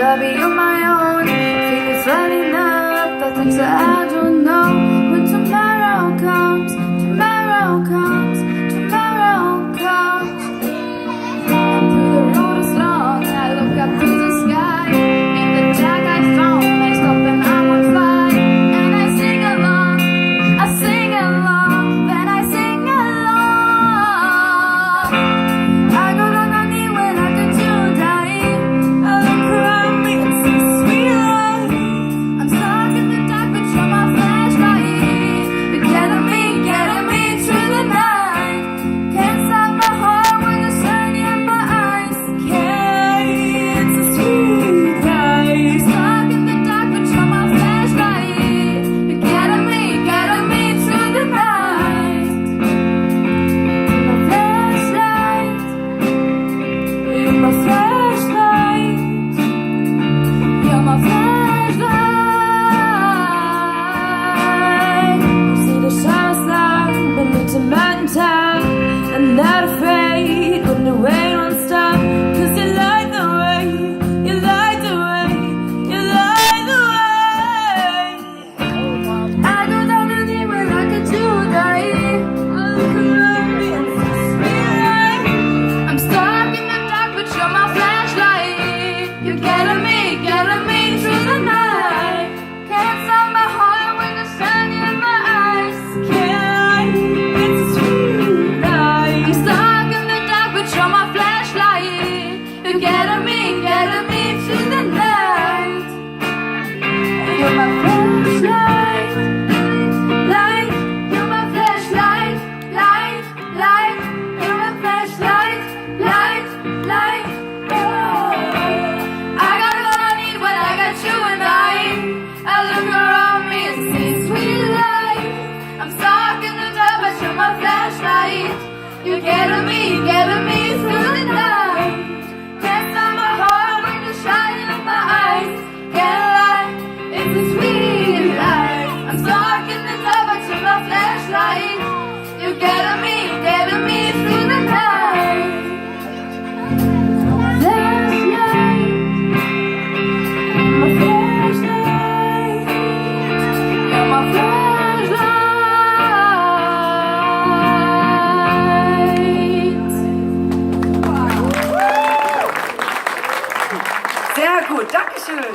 I'll be on my own, feeling flooding up the things that I don't know. When tomorrow comes, tomorrow comes, tomorrow comes. And through the road is long, I look up to the sky. In the dark I found, I stop and I won't fly. And I sing along, then I sing along. I go down on me when I could do die. I look around me and see sweet life. I'm stuck in the dark, but you're my flashlight. You're getting me through the night. Can't stop my heart when the sun in my eyes. It's a sweet life. Stuck in the dark, but you're my flashlight. You're getting me through the night. You're my flashlight. You're my flashlight. You see the shadows lie beneath the mountain top. I'm not afraid when the rain won't stop. 'Cause you light the way, you light the way, you light the way. I go down the knee when I could do die. I look around me and see sweet light. I'm stuck in the dark, but you're my flashlight. You're getting me through the night. Can't stop my heart when the sun in my eyes. It's a sweet life. I'm stuck in the dark, but you're my flashlight. You're getting me through the night. You're my flashlight, light. You're my flashlight, light, light. You're my flashlight, light, light. Oh, I got what I need when I got you and I look around me and see sweet life. I'm stuck in the dark, but you're my flashlight. You're getting me through the night. Can't stop my heart when you're shining in my eyes. Can't lie, it's a sweet life. I'm stuck in the dark, but you're my flashlight. You're getting me through the night. Flashlight, my flashlight. You're my flashlight. Sehr gut, Dankeschön.